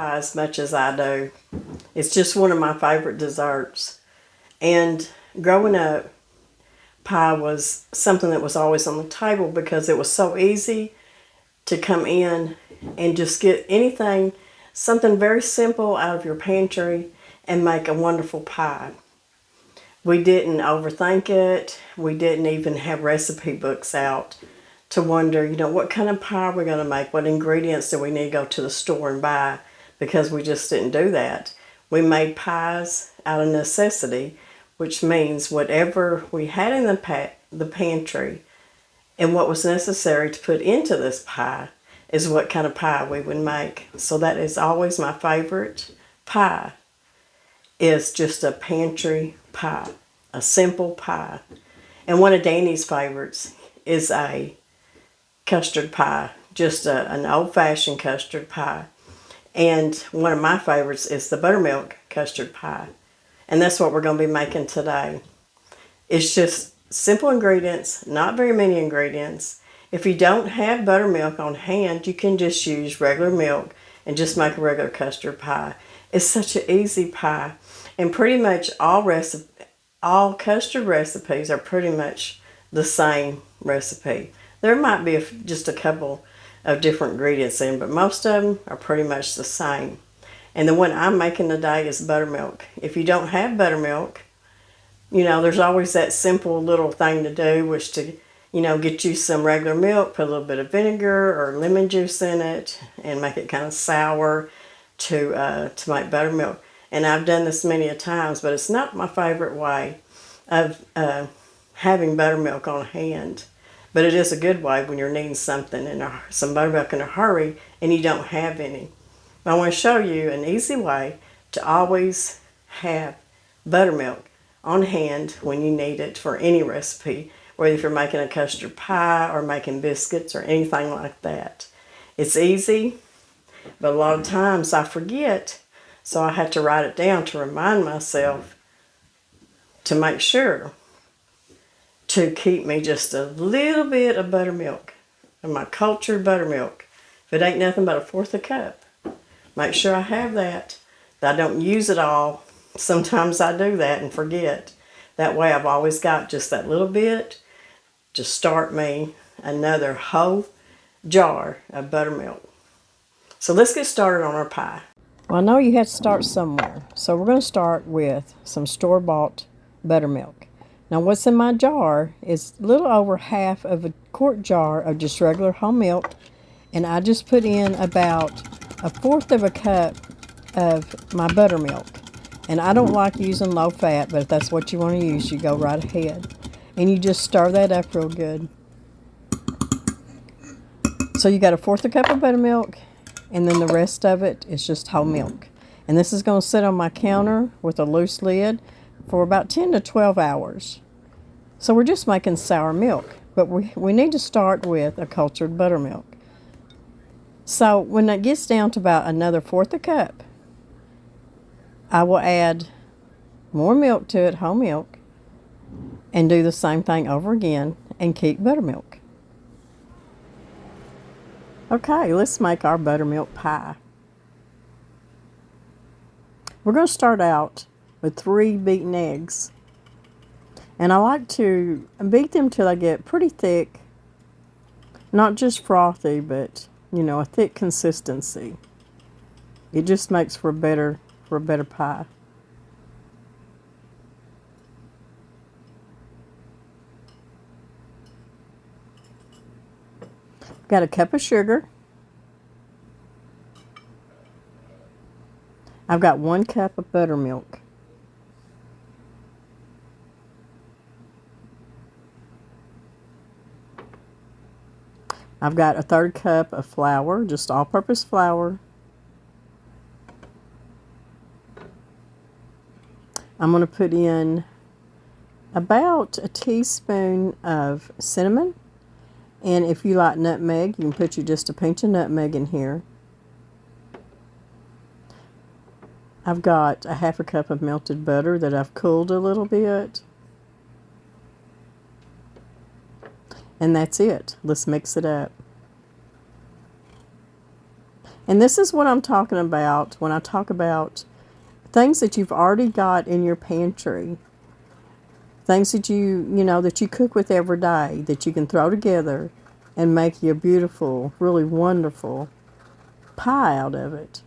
pie as much as I do. It's just one of my favorite desserts. And growing up, pie was something that was always on the table because it was so easy to come in and just get anything, something very simple out of your pantry and make a wonderful pie. We didn't overthink it. We didn't even have recipe books out to wonder, what kind of pie we're going to make. What ingredients do we need to go to the store and buy? Because we just didn't do that. We made pies out of necessity, which means whatever we had in the pantry and what was necessary to put into this pie is what kind of pie we would make. So that is always my favorite pie, is just a pantry pie, a simple pie. And one of Danny's favorites is a custard pie, just an old-fashioned custard pie. And one of my favorites is the buttermilk custard pie. And that's what we're going to be making today. It's just simple ingredients, not very many ingredients. If you don't have buttermilk on hand, you can just use regular milk and just make a regular custard pie. It's such an easy pie. And pretty much all custard recipes are pretty much the same recipe. There might be just a couple of different ingredients in, but most of them are pretty much the same. And the one I'm making today is buttermilk. If you don't have buttermilk, there's always that simple little thing to do, which to, get you some regular milk, put a little bit of vinegar or lemon juice in it, and make it kind of sour to make buttermilk. And I've done this many a times, but it's not my favorite way of having buttermilk on hand. But it is a good way when you're needing something some buttermilk in a hurry and you don't have any. I want to show you an easy way to always have buttermilk on hand when you need it for any recipe, whether if you're making a custard pie or making biscuits or anything like that. It's easy, but a lot of times I forget, so I have to write it down to remind myself to make sure to keep me just a little bit of buttermilk, of my cultured buttermilk. If it ain't nothing but a fourth a cup, make sure I have that. I don't use it all. Sometimes I do that and forget. That way I've always got just that little bit to start me another whole jar of buttermilk. So let's get started on our pie. Well, I know you have to start somewhere. So we're going to start with some store-bought buttermilk. Now what's in my jar is a little over half of a quart jar of just regular whole milk. And I just put in about a fourth of a cup of my buttermilk. And I don't like using low fat, but if that's what you want to use, you go right ahead. And you just stir that up real good. So you got a fourth a cup of buttermilk, and then the rest of it is just whole milk. And this is going to sit on my counter with a loose lid for about 10 to 12 hours. So we're just making sour milk, but we need to start with a cultured buttermilk. So when it gets down to about another fourth a cup, I will add more milk to it, whole milk, and do the same thing over again and keep buttermilk. Okay, let's make our buttermilk pie. We're going to start out with 3 beaten eggs. And I like to beat them till they get pretty thick. Not just frothy, but, a thick consistency. It just makes for a better pie. Got a cup of sugar. I've got 1 cup of buttermilk. I've got a 1/3 cup of flour, just all-purpose flour. I'm going to put in about a teaspoon of cinnamon. And if you like nutmeg, you can put just a pinch of nutmeg in here. I've got a 1/2 cup of melted butter that I've cooled a little bit. And that's it. Let's mix it up. And this is what I'm talking about when I talk about things that you've already got in your pantry. Things that that you cook with every day, that you can throw together and make you a beautiful, really wonderful pie out of it.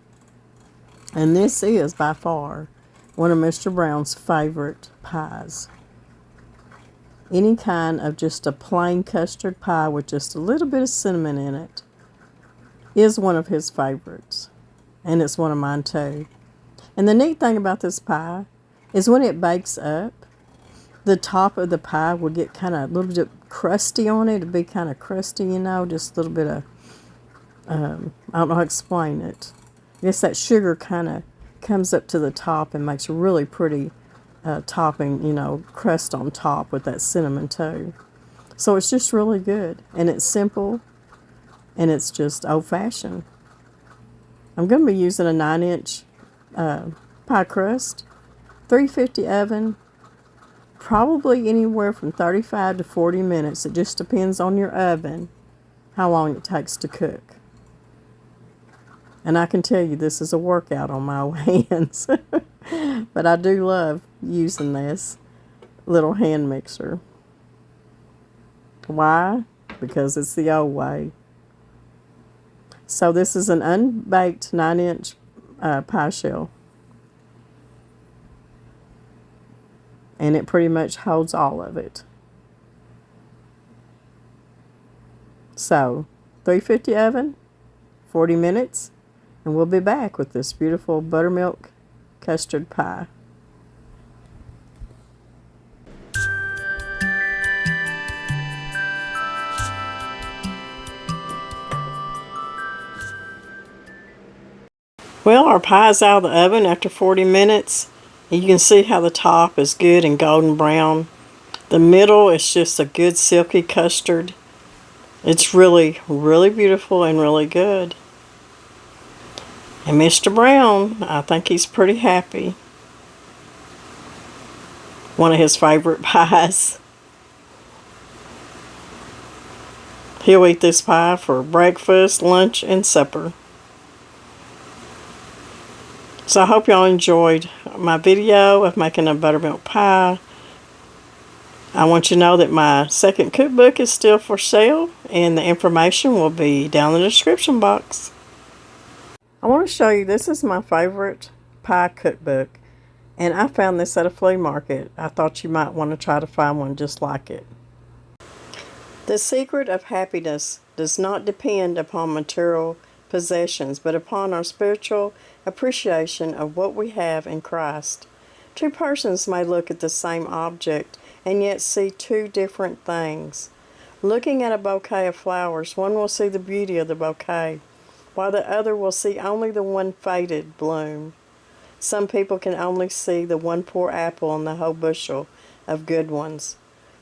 And this is by far one of Mr. Brown's favorite pies. Any kind of just a plain custard pie with just a little bit of cinnamon in it is one of his favorites. And it's one of mine too. And the neat thing about this pie is when it bakes up, the top of the pie will get kind of a little bit crusty on it. It'll be kind of crusty, just a little bit of, I don't know how to explain it. I guess that sugar kind of comes up to the top and makes a really pretty topping, crust on top with that cinnamon too. So it's just really good. And it's simple. And it's just old-fashioned. I'm going to be using a 9-inch pie crust. 350 oven. Probably anywhere from 35 to 40 minutes. It just depends on your oven how long it takes to cook. And I can tell you this is a workout on my hands. But I do love using this little hand mixer. Why? Because it's the old way. So this is an unbaked 9-inch pie shell. And it pretty much holds all of it. So, 350 oven, 40 minutes, and we'll be back with this beautiful buttermilk custard pie. Well, our pie's out of the oven after 40 minutes. You can see how the top is good and golden brown. The middle is just a good silky custard. It's really, really beautiful and really good. And Mr. Brown, I think he's pretty happy. One of his favorite pies. He'll eat this pie for breakfast, lunch, and supper. So I hope y'all enjoyed my video of making a buttermilk pie. I want you to know that my second cookbook is still for sale, and the information will be down in the description box. I want to show you, this is my favorite pie cookbook, and I found this at a flea market. I thought you might want to try to find one just like it. The secret of happiness does not depend upon material possessions, but upon our spiritual appreciation of what we have in Christ. Two persons may look at the same object and yet see two different things. Looking at a bouquet of flowers, one will see the beauty of the bouquet, while the other will see only the one faded bloom. Some people can only see the one poor apple in the whole bushel of good ones.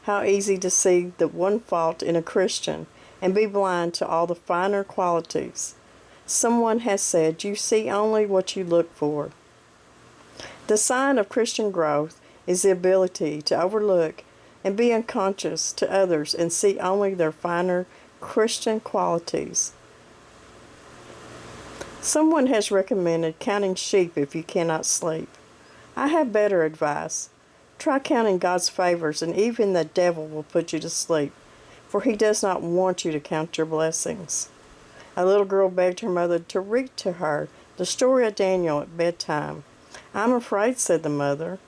How easy to see the one fault in a Christian and be blind to all the finer qualities. Someone has said, you see only what you look for. The sign of Christian growth is the ability to overlook and be unconscious to others and see only their finer Christian qualities. Someone has recommended counting sheep if you cannot sleep. I have better advice. Try counting God's favors, and even the devil will put you to sleep, for he does not want you to count your blessings. A little girl begged her mother to read to her the story of Daniel at bedtime. I'm afraid, said the mother.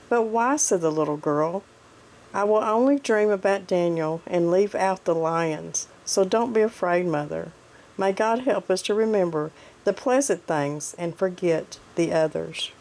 But why, said the little girl. I will only dream about Daniel and leave out the lions, so don't be afraid, mother. May God help us to remember the pleasant things and forget the others.